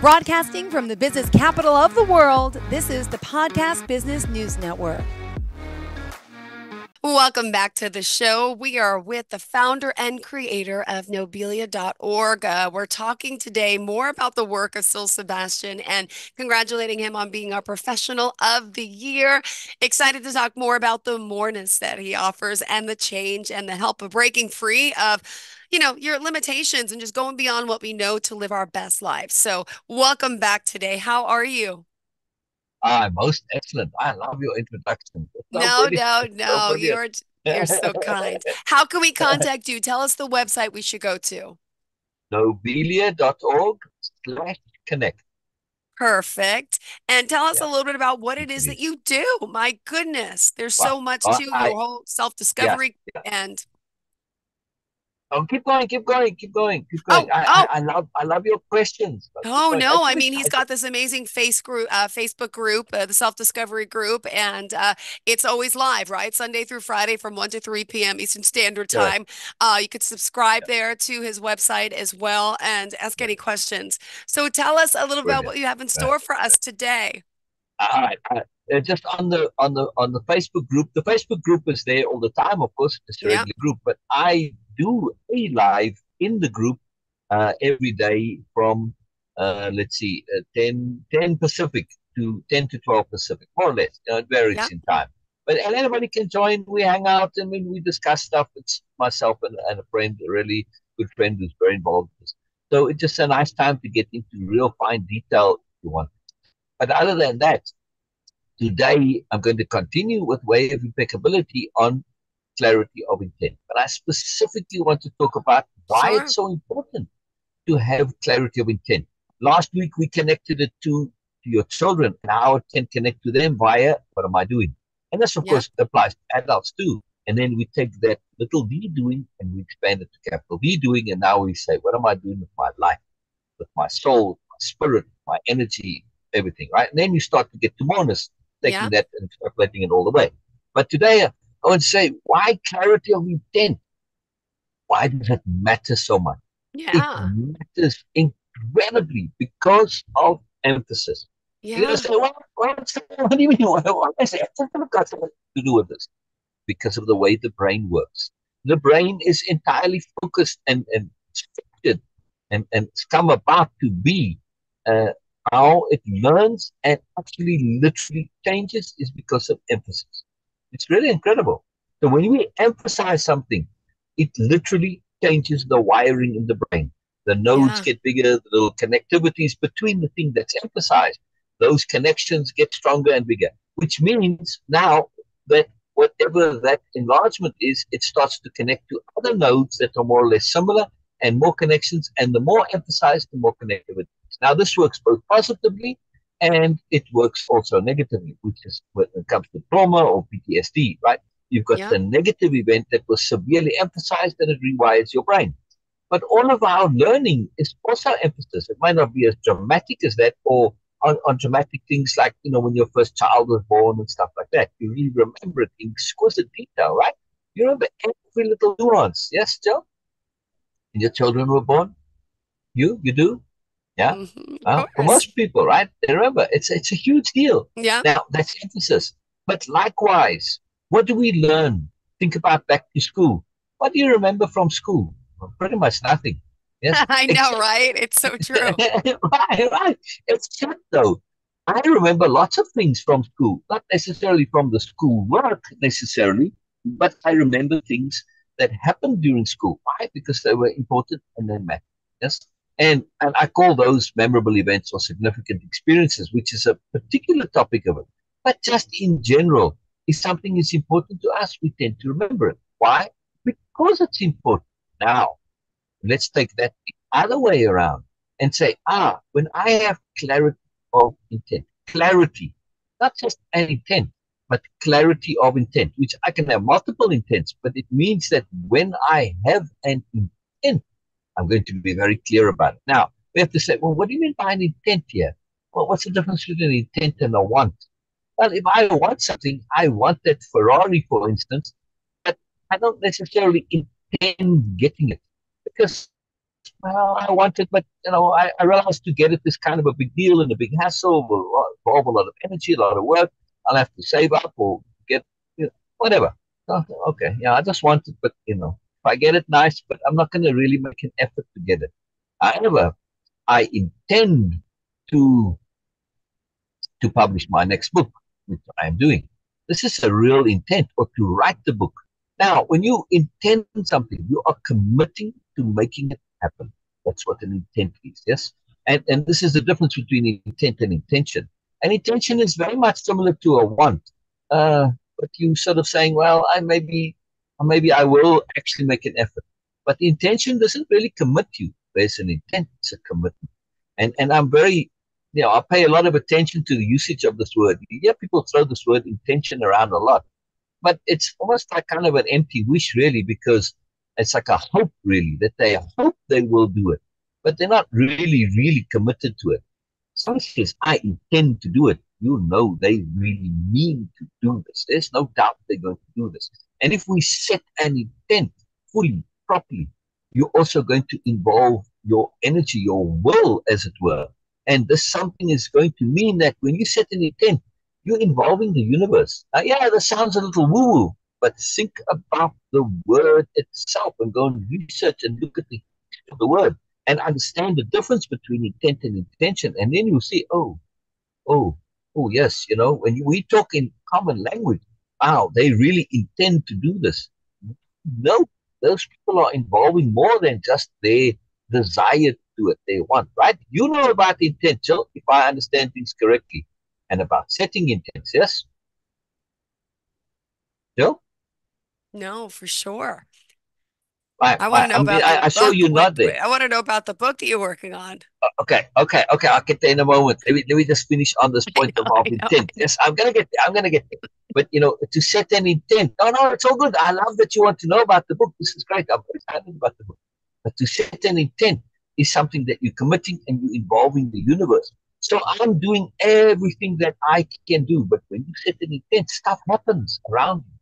Broadcasting from the business capital of the world, this is the Podcast Business News Network. Welcome back to the show. We are with the founder and creator of Nobelia.org. We're talking today more about the work of Syl Sabastian and congratulating him on being our professional of the year. Excited to talk more about the moreness that he offers and the change and the help of breaking free of your limitations and just going beyond what we know to live our best lives. So welcome back today. How are you? Most excellent. I love your introduction. It's so No, brilliant. no, It's so no. brilliant. You're so kind. How can we contact you? Tell us the website we should go to. Nobelia.org/connect. Perfect. And tell us a Yeah, little bit about what it is that easily. you do. My goodness, there's Right. so much to I your whole yeah, self-discovery yeah. and Oh, keep going, keep going, keep going, keep going. oh, oh, I love your questions. But keep oh going. I'm no, I too mean he's excited. got this amazing Facebook group, the self-discovery group, and it's always live, right? Sunday through Friday from 1 to 3 p.m. Eastern Standard Correct. Time. You could subscribe Yeah, there to his website as well and ask yeah. any questions. So tell us a little about Brilliant. what you have in Right. store for us today. All right. Just on the Facebook group. The Facebook group is there all the time. Of course, it's a Yep. regular group, but I do a live in the group every day from let's see, 10 Pacific to 10 to 12 Pacific, more or less. It varies Yep. in time. And anybody can join. We hang out and we discuss stuff. It's myself and a friend, a really good friend who's very involved in this. So it's just a nice time to get into real fine detail if you want. But other than that, today I'm going to continue with Way-of-Impeccability on clarity of intent. But I specifically want to talk about why Sure. it's so important to have clarity of intent. Last week we connected it to your children and how it can connect to them via what am I doing? And this of Yep. course applies to adults too. And then we take that little d doing and we expand it to capital V doing. And now we say, what am I doing with my life, with my soul, my spirit, my energy, everything, right? And then you start to get to moreness, taking Yep. that and extrapolating it all the way. But today I want to say, why clarity of intent? Why does it matter so much? It Yeah. matters incredibly because of emphasis. You're going to Yeah. say, what do you mean? I say, it's got something to do with this because of the way the brain works. The brain is entirely focused and structured and it's come about to be uh, how it learns and actually literally changes is because of emphasis. It's really incredible. So when we emphasize something, it literally changes the wiring in the brain. The nodes Yeah. get bigger, the little connectivities between the thing that's emphasized, those connections get stronger and bigger, which means now that whatever that enlargement is, it starts to connect to other nodes that are more or less similar and more connections. And the more emphasized, the more connectivity. Now, this works both positively and it works also negatively, which is when it comes to trauma or PTSD, right? You've got Yep. the negative event that was severely emphasized and it rewires your brain. But all of our learning is also emphasis. It might not be as dramatic as that or on dramatic things like, when your first child was born and stuff like that. You really remember it in exquisite detail, right? You remember every little nuance. Yes, Joe? And your children were born? You do? Yeah? Of For course. most people, right? They remember. It's a huge deal. Yep. Now, that's emphasis. But likewise, what do we learn? Think about back to school. What do you remember from school? Well, pretty much nothing. Yes, I know, except right? It's so true. right. Except though, I remember lots of things from school, not necessarily from the school work necessarily, but I remember things that happened during school. Why? Because they were important and they mattered. Yes. And I call those memorable events or significant experiences, which is a particular topic of it. But just in general, if something is important to us, we tend to remember it. Why? Because it's important. Now, let's take that the other way around and say, when I have clarity of intent, clarity, not just an intent, but clarity of intent, which I can have multiple intents, but it means that when I have an intent, I'm going to be very clear about it. Now, we have to say, well, what do you mean by an intent here? Well, what's the difference between an intent and a want? Well, if I want something, I want that Ferrari, for instance, but I don't necessarily intend getting it because well, I want it, but I realized to get it is kind of a big deal and a big hassle, will involve a lot of energy, a lot of work. I'll have to save up or get, whatever. Oh, okay, yeah, I just want it, but if I get it, nice, but I'm not going to really make an effort to get it. However, I intend to publish my next book, which I am doing. This is a real intent, or to write the book. Now, when you intend something, you are committing to making it happen. That's what an intent is, yes? And this is the difference between intent and intention. An intention is very much similar to a want. But you sort of saying, well, maybe I will actually make an effort. But the intention doesn't really commit you. There's an intent, it's a commitment. And I'm very, I pay a lot of attention to the usage of this word. You hear people throw this word intention around a lot, but it's almost like kind of an empty wish, really, because it's like a hope, really, that they hope they will do it, but they're not really, really committed to it. Someone says, I intend to do it. You know they really mean to do this. There's no doubt they're going to do this. And if we set an intent fully, properly, you're also going to involve your energy, your will, as it were. And this something is going to mean that when you set an intent, you're involving the universe. Now, yeah, that sounds a little woo-woo, but think about the word itself and go and research and look at the word and understand the difference between intent and intention. And then you see, oh, oh, yes, when we talk in common language, wow, they really intend to do this. No, those people are involving more than just their desire to do it, they want, right? You know about intent, Jill, if I understand things correctly, and about setting intents, yes? Jill? No, for sure. I, I want I, to know I, mean, about the I saw book. you What nod there. I want to know about the book that you're working on. Okay. I'll get there in a moment. Let me just finish on this I point know, of I know, I intent. know. Yes, I'm gonna get there. I'm gonna get there. But to set an intent. No, no, it's all good. I love that you want to know about the book. This is great. I'm excited about the book. But to set an intent is something that you're committing and you're involving the universe. So I'm doing everything that I can do. But when you set an intent, stuff happens around you.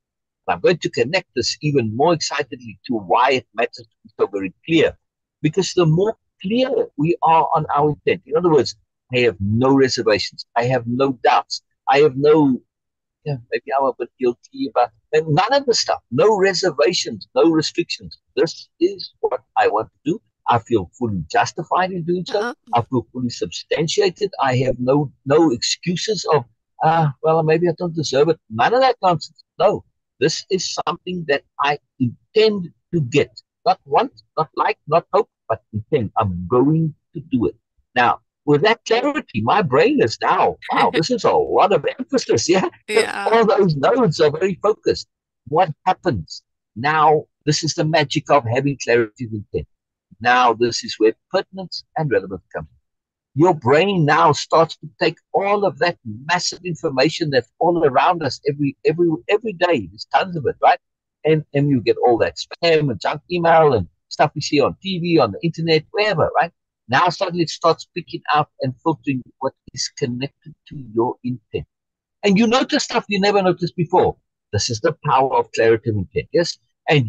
And I'm going to connect this even more excitedly to why it matters to be so very clear. Because the more clear we are on our intent, in other words, I have no reservations, I have no doubts, I have no, maybe I'm a bit guilty about none of the stuff, no reservations, no restrictions. This is what I want to do. I feel fully justified in doing so. Uh-huh. I feel fully substantiated. I have no excuses of well, maybe I don't deserve it. None of that nonsense. No, this is something that I intend to get. Not want, not like, not hope, but intend. I'm going to do it. Now, with that clarity, my brain is now, wow, this is a lot of emphasis. Yeah. Yeah. All those nodes are very focused. What happens? Now, this is the magic of having clarity of intent. Now, this is where pertinence and relevance come. Your brain now starts to take all of that massive information that's all around us every day. There's tons of it, right? And you get all that spam and junk email and stuff we see on TV, on the internet, wherever, right? Now suddenly it starts picking out and filtering what is connected to your intent. And you notice stuff you never noticed before. This is the power of clarity of intent, yes? And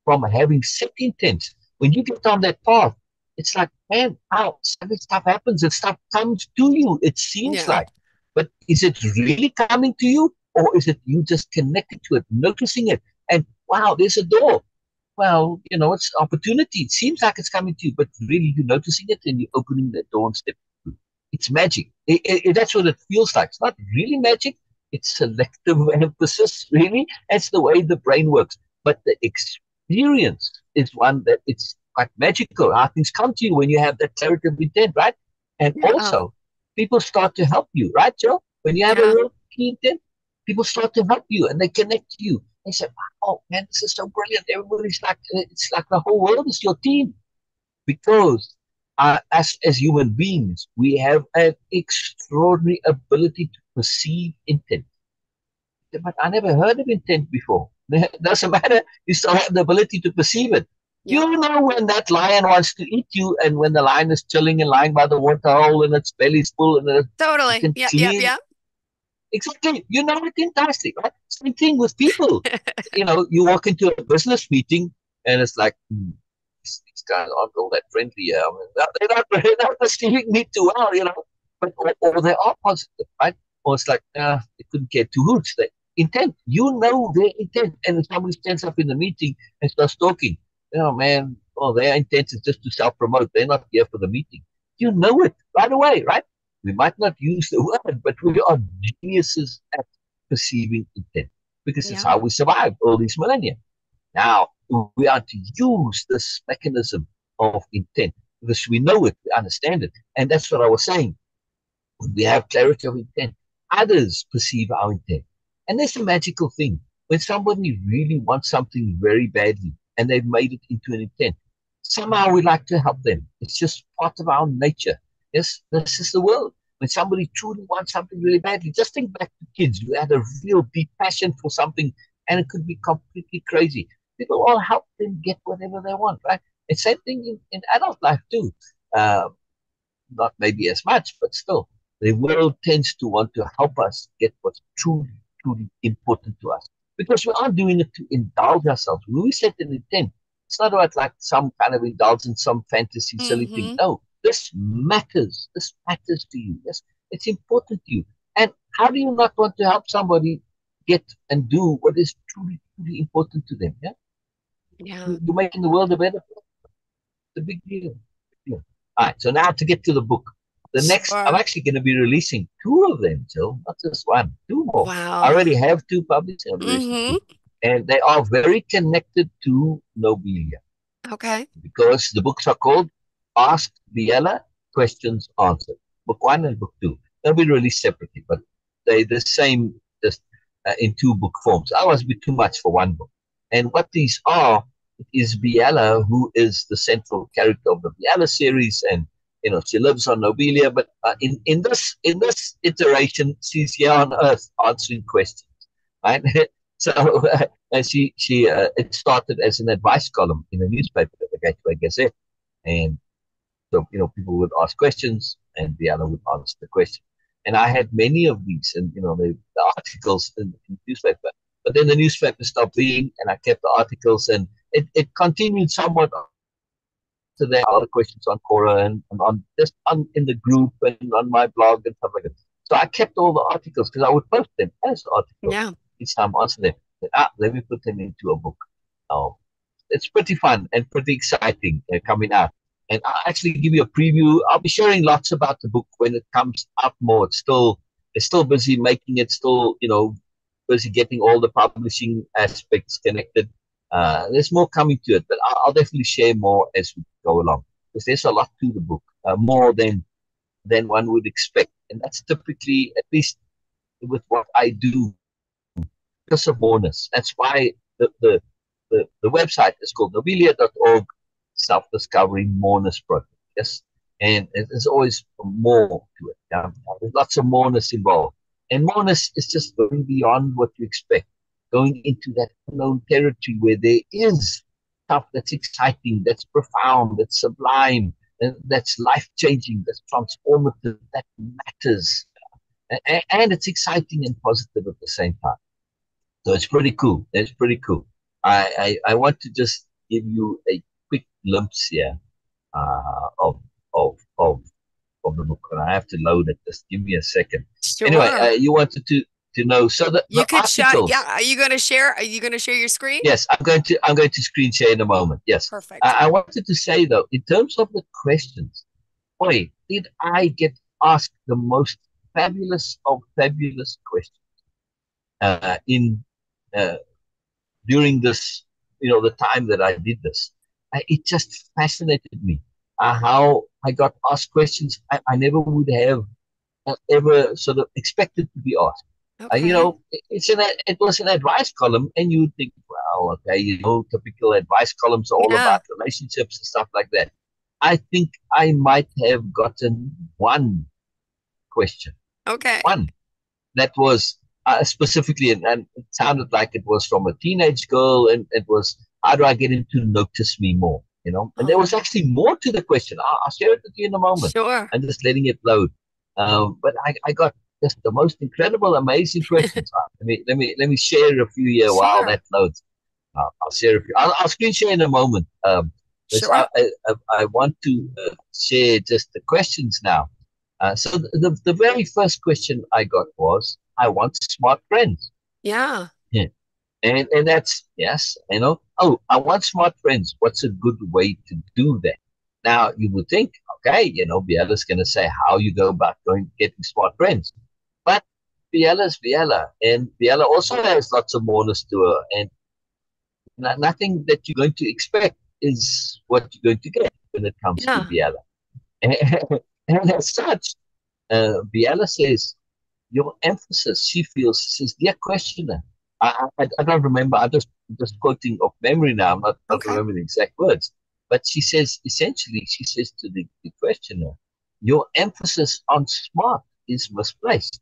from having set intent, when you get on that path, it's like, man, how suddenly stuff happens and stuff comes to you, it seems Yeah. like. But is it really coming to you? Or is it you just connected to it, noticing it? And wow, there's a door. Well, it's opportunity. It seems like it's coming to you, but really you're noticing it and you're opening that door and stepping through. It's magic. That's what it feels like. It's not really magic. It's selective emphasis, really. That's the way the brain works. But the experience is one that it's quite magical. How things come to you when you have that clarity of intent, right? And Yeah. also, people start to help you, right, Joe? When you have a Yeah. real key intent, people start to help you and they connect to you. They say, oh man, this is so brilliant. Everybody's like, it's like the whole world is your team because as human beings, we have an extraordinary ability to perceive intent. But I never heard of intent before. It doesn't matter. You still have the ability to perceive it. Yep. You know when that lion wants to eat you and when the lion is chilling and lying by the waterhole and its belly's full and you Totally. can Yep. Yep. clearly, Yep. exactly, you know it entirely, right? Same thing with people. You walk into a business meeting and it's like, these guys aren't all that friendly. I mean, they're not receiving me too well, but or they are positive, right? Or it's like, they couldn't care two hoots. They intent, their intent. And if somebody stands up in the meeting and starts talking, man, their intent is just to self-promote. They're not here for the meeting. You know it right away, right? We might not use the word, but we are geniuses at perceiving intent because it's Yeah. how we survived all these millennia. Now, we are to use this mechanism of intent because we know it, we understand it. And that's what I was saying. When we have clarity of intent, others perceive our intent. And there's a magical thing. When somebody really wants something very badly and they've made it into an intent, somehow we like to help them. It's just part of our nature. Yes, this is the world. When somebody truly wants something really badly, just think back to kids who had a real deep passion for something and it could be completely crazy. People all help them get whatever they want, right? It's same thing in adult life too. Uh, Not maybe as much, but still, the world tends to want to help us get what's truly, truly important to us. Because we aren't doing it to indulge ourselves. When we set an intent, it's not about like some kind of indulgence, some fantasy, silly thing. Mm-hmm. No, this matters. This matters to you. Yes, it's important to you. And how do you not want to help somebody get and do what is truly, truly important to them? Yeah, Yeah. you're making the world a better place. It's a big deal. Yeah. All right. So now to get to the book. I'm Sure. actually going to be releasing two of them, Jill, not just one, two more. I Wow. already have two published. I'm releasing Mm-hmm. two. And they are very connected to Nobelia Okay. because the books are called Ask Biella, Questions Answered. Book one and book two. They'll be released separately, but they're the same, just in two book forms. Otherwise, it'd be too much for one book. And what these are is Biella, who is the central character of the Biella series, and she lives on Nobelia. But in this iteration, she's here on Earth answering questions, right? So and she it started as an advice column in a newspaper, the Gateway Gazette, and so people would ask questions, and the other would answer the question. And I had many of these, and the articles in the newspaper. But then the newspaper stopped being, and I kept the articles, and it continued somewhat to that. Other questions on Quora and on just on in the group and on my blog and stuff like that. So I kept all the articles because I would post them as articles Yeah. each time I answer them. Let me put them into a book. Um, it's pretty fun and pretty exciting coming out. And I'll actually give you a preview. I'll be sharing lots about the book when it comes out more. It's still busy making it, still, busy getting all the publishing aspects connected. There's more coming to it, but I'll definitely share more as we go along because there's a lot to the book, more than one would expect. And that's typically, at least with what I do, because of moreness. That's why the website is called Nobelia.org, Self-Discovery Moreness-Project. Yes. And there's always more to it. Yeah? There's lots of moreness involved. And moreness is just going beyond what you expect, going into that unknown territory where there is stuff that's exciting, that's profound, that's sublime, that's life-changing, that's transformative, that matters. And it's exciting and positive at the same time. So it's pretty cool. It's pretty cool. I want to just give you a quick glimpse here uh, of, of, of, of the book. And I have to load it. Just give me a second. Anyway, Sure. you wanted to know. So You the could shut. Yeah. articles, Are you going to share? Are you going to share your screen? yes, I'm going to screen share in a moment. Yes. Perfect. I wanted to say though, in terms of the questions, boy, did I get asked the most fabulous of fabulous questions in uh, during this, the time that I did this. It just fascinated me how I got asked questions I never would have ever sort of expected to be asked. Okay. It was an advice column, and you would think, well, okay, typical advice columns are all Yeah. about relationships and stuff like that. I think I might have gotten one question, Okay. one that was specifically, and it sounded like it was from a teenage girl, and it was, how do I get him to notice me more? And there was Oh, actually more to the question. I'll share it with you in a moment. sure. I'm just letting it load. But I got just the most incredible, amazing questions. Let me share a few here while Sure. that loads. I'll share a few. I'll screen share in a moment. Because Sure. I want to share just the questions now. So the very first question I got was, I want smart friends. Yeah. Yeah. And that's, yes, oh, I want smart friends. What's a good way to do that? Now you would think, okay, Biella's going to say how you go about getting smart friends. But Biella's Biella, and Biella also has lots of mourners to her, and nothing that you're going to expect is what you're going to get when it comes to Yeah. Biella. And as such, Biella says, your emphasis, she feels, says, dear questioner. I don't remember, I'm just quoting off memory now, I'm not Okay. remembering the exact words. But she says, essentially, she says to the questioner, your emphasis on smart is misplaced.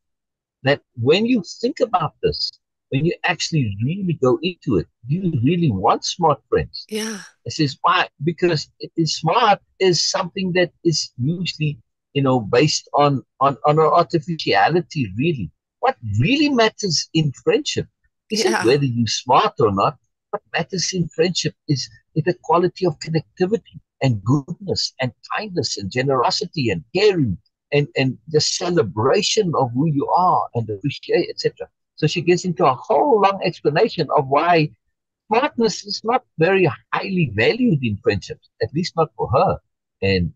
That when you think about this, when you actually really go into it, you really want smart friends. Yeah. It says why? Because it is smart is something that is usually, based on an artificiality. Really, what really matters in friendship isn't Yeah. whether you're smart or not. What matters in friendship is the quality of connectivity and goodness and kindness and generosity and caring and the celebration of who you are and appreciate, etc. So she gets into a whole long explanation of why smartness is not very highly valued in friendships, at least not for her. And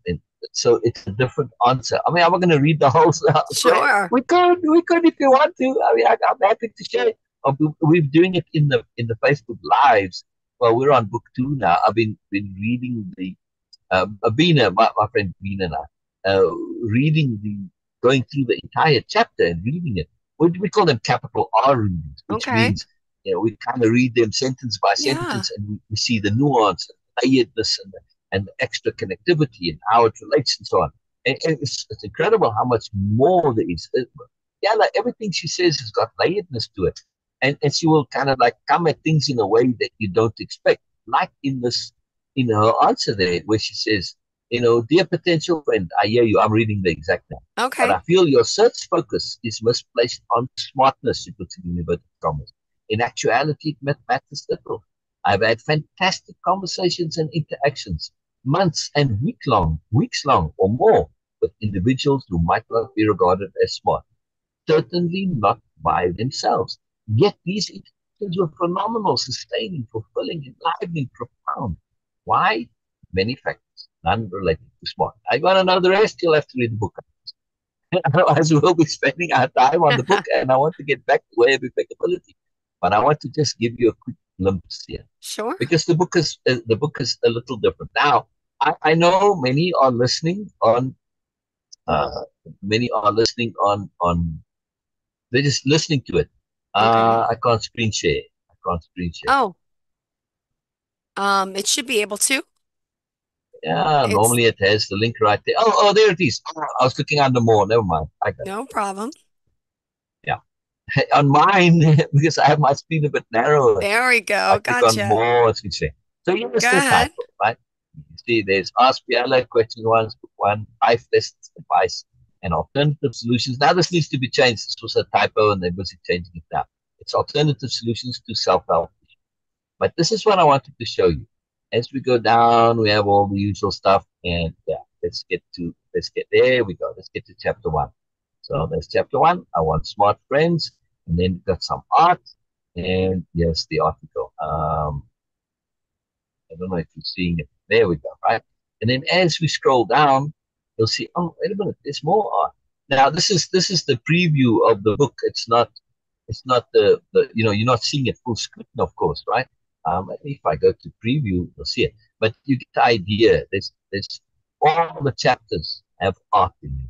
so it's a different answer. I mean, I'm not going to read the whole thread. Sure. We could if you want to. I mean, I'm happy to share. We're doing it in the Facebook lives. Well, we're on book 2 now. I've been reading the Bina, my friend Bina and I, reading going through the entire chapter and reading it. We call them capital R readings, which Okay. means we kind of read them sentence by Yeah. sentence, and we see the nuance and layeredness and the extra connectivity and how it relates and so on. And it's incredible how much more there is. Yeah, like everything she says has got layeredness to it, and she will kind of like come at things in a way that you don't expect, like in her answer there, where she says, dear potential friend, I hear you. I'm reading the exact name. But Okay. I feel your search focus is misplaced on smartness, she puts it in inverted commas. In actuality, it matters little. I've had fantastic conversations and interactions, months and weeks long or more, with individuals who might not be regarded as smart, certainly not by themselves. Yet these interactions were phenomenal, sustaining, fulfilling, enlivening, profound. Why? Many factors, none related to smart. I want to know the rest, you'll have to read the book. Otherwise, we'll be spending our time on the book, and I want to get back to Way-of-Impeccability. But I want to just give you a quick glimpse here, Sure. because the book is a little different. Now, I know uh, many are listening on they're just listening to it. Okay. I can't screen share. I can't screen share. Oh, it should be able to. Yeah, It's normally it has the link right there. Oh, there it is. Oh, I was looking under more. Never mind. I got it. no problem. Yeah. On mine, because I have my screen a bit narrower, There we I go. click on Gotcha. more screen share. So here's Go the ahead. title, right? You see, there's Ask Biella, question one, book one, 5 lessons, advice, and alternative solutions. Now, this needs to be changed. This was a typo, and they're busy changing it now. It's alternative solutions to self-help. But this is what I wanted to show you. As we go down, we have all the usual stuff. And yeah, let's get there we go. Let's get to chapter one. So there's chapter one. I want smart friends. And then we've got some art. And yes, the article. I don't know if you're seeing it. There we go, right? And then as we scroll down, you'll see, oh, wait a minute, there's more art. Now this is the preview of the book. It's not the you're not seeing it full screen, of course, right? If I go to preview, you'll see it. But you get the idea. There's all the chapters have art in them.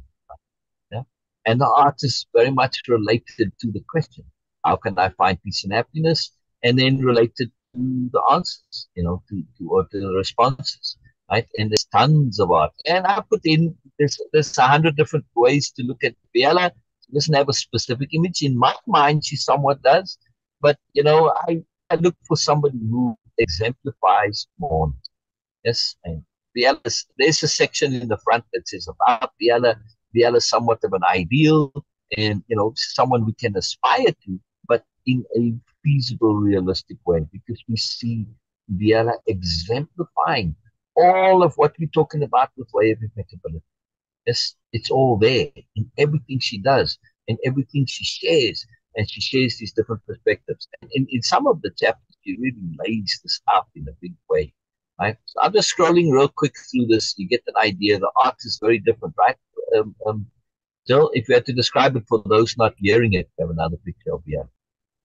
Yeah? And the art is very much related to the question, how can I find peace and happiness? And then related to the answers, or to the responses, right? And there's tons of art. And I put in, there's 100 different ways to look at Biella. She doesn't have a specific image. In my mind, she somewhat does. But, I look for somebody who exemplifies more. Yes, and there's a section in the front that says about Biella. Biella is somewhat of an ideal, and someone we can aspire to, but in a feasible, realistic way, because we see Biella exemplifying all of what we're talking about with Way-of-Impeccability. It's all there in everything she does and everything she shares. And she shares these different perspectives. And in some of the chapters, she really lays this out in a big way. Right? So I'm just scrolling real quick through this. You get an idea. The art is very different, right? Jill, if you had to describe it for those not hearing it, we have another picture of you.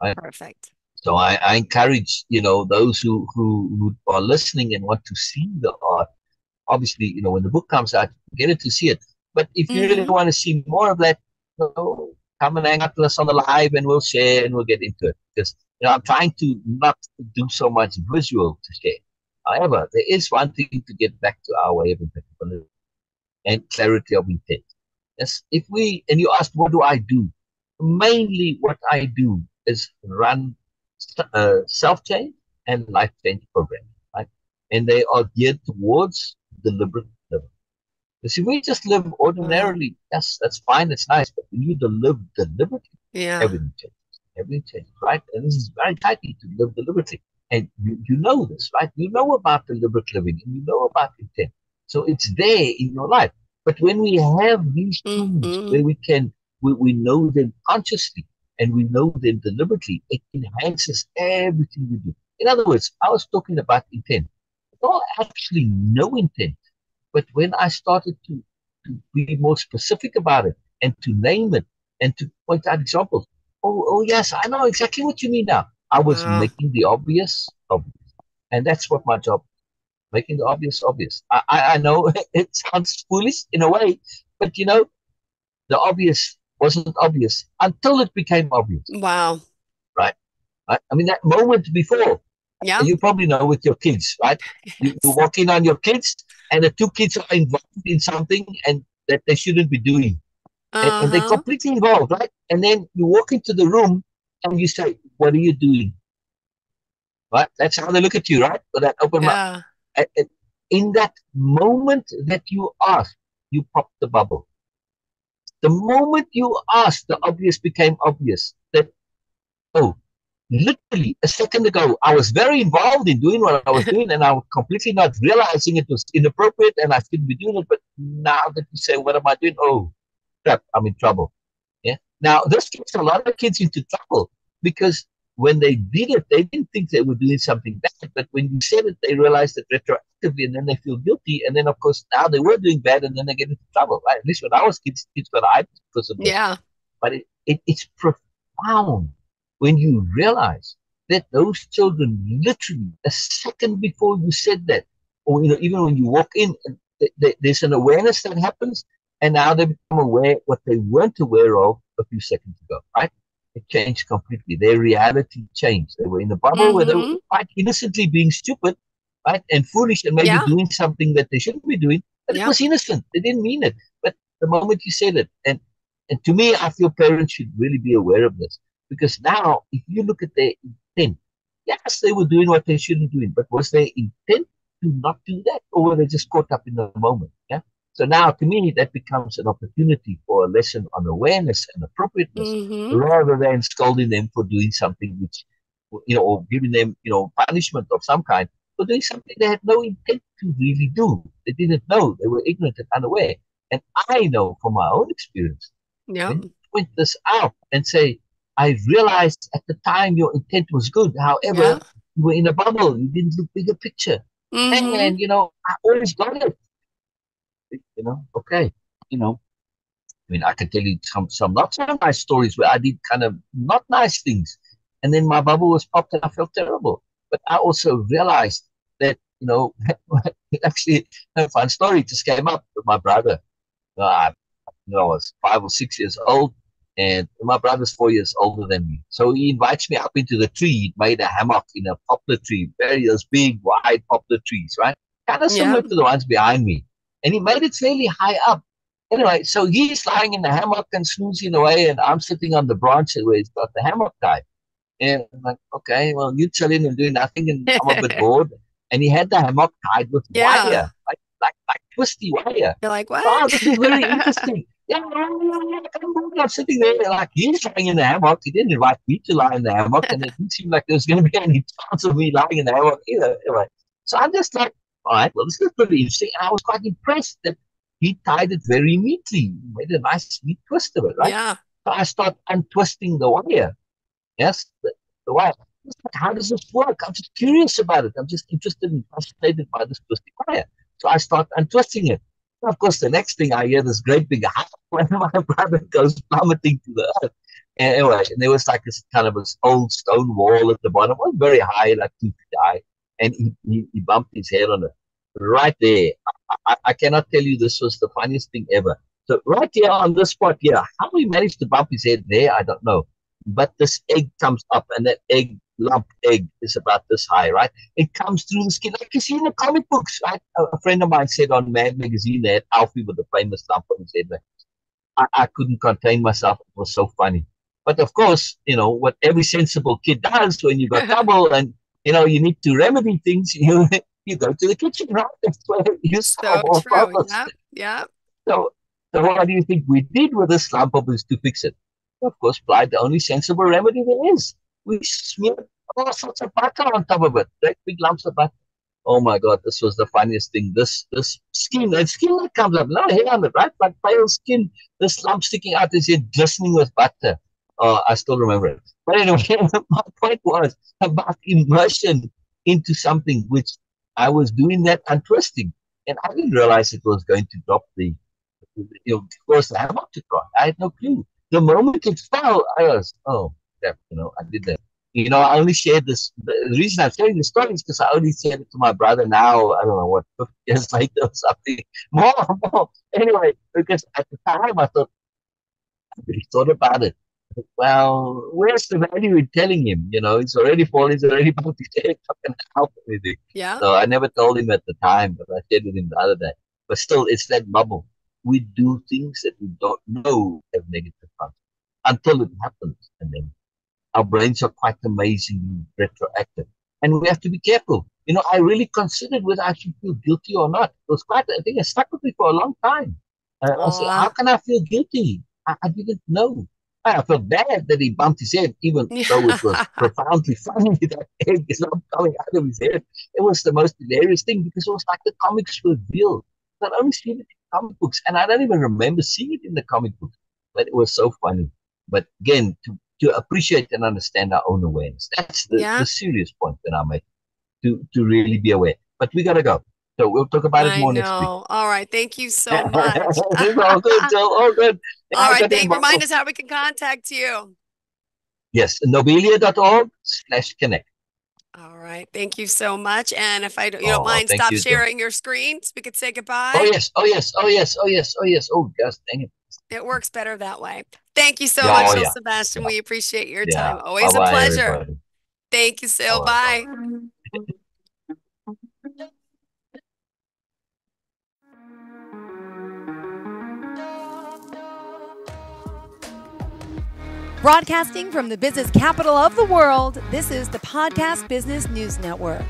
Right? Perfect. So I encourage, those who are listening and want to see the art. Obviously, when the book comes out, get it to see it. But if you really Mm-hmm. want to see more of that, come and hang out with us on the live and we'll share and we'll get into it. Because, I'm trying to not do so much visual to share. However, there is one thing to get back to our way of impeccability and clarity of intent. Yes, and you asked, what do I do? Mainly what I do is run self-change and life-change programs, right? And they are geared towards deliberate living. You see, we just live Wow. ordinarily. Yes, that's fine, it's nice, but when you live deliberately, Yeah. everything changes. Everything changes, right? And this is very tidy to live deliberately. And you know this, right? You know about deliberate living and you know about intent. So it's there in your life. But when we have these tools Mm-hmm. where we know them consciously and we know them deliberately, it enhances everything we do. In other words, I was talking about intent. Not actually no intent, but when I started to be more specific about it and to name it and to point out examples, oh yes, I know exactly what you mean now. I was Wow. making the obvious obvious. And that's what my job is, making the obvious obvious. I know it sounds foolish in a way, but the obvious wasn't obvious until it became obvious, Wow. right? Right? I mean, that moment before, Yeah. you probably know with your kids, right? You Yes. walk in on your kids, and the two kids are involved in something and that they shouldn't be doing, and they're Uh-huh. completely involved, right? And then you walk into the room and you say, "What are you doing?" Right? That's how they look at you, right? With that open mouth. Yeah. In that moment that you ask, you pop the bubble. The moment you ask, the obvious became obvious. That, oh, literally a second ago, I was very involved in doing what I was doing, and I was completely not realizing it was inappropriate and I shouldn't be doing it. But now that you say, what am I doing? Oh, crap, I'm in trouble. Yeah. Now, this gets a lot of kids into trouble because when they did it, they didn't think they were doing something bad. But when you said it, they realized it retroactively, and then they feel guilty. And then, of course, now they were doing bad, and then they get into trouble. Right? At least when I was kids got hyped because of this. Yeah. But it's profound when you realize that those children literally a second before you said that, or even when you walk in, there's an awareness that happens, and now they become aware what they weren't aware of a few seconds ago. Right? It changed completely. Their reality changed. They were in a bubble where they were Mm-hmm. quite innocently being stupid, right, and foolish, and maybe Yeah. doing something that they shouldn't be doing, but it Yeah. was innocent. They didn't mean it. But the moment you said it, and to me, I feel parents should really be aware of this because now, if you look at their intent, yes, they were doing what they shouldn't be doing, but was their intent to not do that, or were they just caught up in the moment? Yeah. So now, to me, that becomes an opportunity for a lesson on awareness and appropriateness, Mm-hmm. rather than scolding them for doing something which, or giving them, punishment of some kind for doing something they had no intent to really do. They didn't know. They were ignorant and unaware. And I know from my own experience, Yep. when you point this out and say, I realized at the time your intent was good. Yeah. However, you were in a bubble. You didn't look bigger picture. Mm-hmm. And, I always got it. Okay. You know, I mean, I can tell you some not so nice stories where I did kind of not nice things. And then my bubble was popped and I felt terrible. But I also realized that, actually, a fun story just came up with my brother. I I was 5 or 6 years old, and my brother's 4 years older than me. So he invites me up into the tree. He made a hammock in a poplar tree, very those big, wide poplar trees, right? Kind of similar Yep. to the ones behind me. And he made it fairly high up. Anyway, so he's lying in the hammock and snoozing away, and I'm sitting on the branch where he's got the hammock tied. And I'm like, okay, well, you chilling and doing nothing, and I'm a bit bored. And he had the hammock tied with Yeah. wire, like twisty wire. You're like, Oh, what? this is very interesting. Yeah, I'm sitting there like he's lying in the hammock. He didn't invite me to lie in the hammock, and it didn't seem like there was going to be any chance of me lying in the hammock either. Anyway, so I'm just like, all right, well, this is pretty interesting. And I was quite impressed that he tied it very neatly, made a nice neat twist of it, right? Yeah. So I start untwisting the wire. Yes, the wire. How does this work? I'm just curious about it. I'm just interested and fascinated by this twisting wire. So I start untwisting it. And of course, the next thing I hear this great big howl when my brother goes plummeting to the earth. And anyway, and there was like this kind of this old stone wall at the bottom. It was very high, like 2 feet high. And he bumped his head on it. Right there. I cannot tell you this was the funniest thing ever. So right here on this spot here, how he managed to bump his head there, I don't know. But this egg comes up, and that lump egg is about this high, right? It comes through the skin, like you see in the comic books, right? A friend of mine said on Mad Magazine, they had Alfie with the famous lump on his head. I couldn't contain myself. It was so funny. But of course, what every sensible kid does when you got trouble and, you need to remedy things, you go to the kitchen, right? That's where you So solve all true. problems. Yep. Yep. So, so what do you think we did with this lump of this to fix it? Of course, applied the only sensible remedy there is. We smeared all sorts of butter on top of it, great big lumps of butter. Oh my God, this was the funniest thing. This skin, that skin that comes up, no hair on it, right? But pale skin, this lump sticking out is it glistening with butter. Oh, I still remember it. But anyway, my point was about immersion into something which I was doing that untwisting. And I didn't realize it was going to drop force the hammock to cry. I had no clue. The moment it fell, I was, oh, crap, I did that. I only shared this. The reason I'm sharing this story is because I only shared it to my brother now. I don't know what, 50 years later or something. More. Anyway, because at the time I thought, I really thought about it. Well, where's the value in telling him? He's already fallen, he's already bumped his head, not going to help anything. Yeah. So I never told him at the time, but I shared with him the other day. But still, it's that bubble. We do things that we don't know have negative consequences until it happens. And then our brains are quite amazingly retroactive. And we have to be careful. I really considered whether I should feel guilty or not. It was quite a thing. It stuck with me for a long time. I said, how Aw. can I feel guilty? I didn't know. I felt bad that he bumped his head, even though it was Yeah. profoundly funny that egg is not coming out of his head. It was the most hilarious thing because it was like the comics revealed. I'd only seen it in comic books, and I don't even remember seeing it in the comic books, but it was so funny. But again, to appreciate and understand our own awareness, that's the Yeah. serious point that I make, to really be aware. But we got to go. So we'll talk about it I more next week. know. All right. Thank you so much. It's all good, Jill. All good. All I right. got them Remind both. us how we can contact you. Yes, nobelia.org/connect. All right. Thank you so much. And if you don't Oh, mind, thank stop you, Jill. sharing your screen so we could say Oh, goodbye. yes. Oh, yes. Oh, yes. Oh, yes. Oh, yes. Oh, gosh, dang it. It works better that way. Thank you so Yeah, much, oh, Syl yeah. Sabastian. Yeah. We appreciate your Yeah. time. Always a Bye-bye, pleasure. everybody. Thank you, Syl. Bye-bye. Bye. Bye-bye. Broadcasting from the business capital of the world, this is the Podcast Business News Network.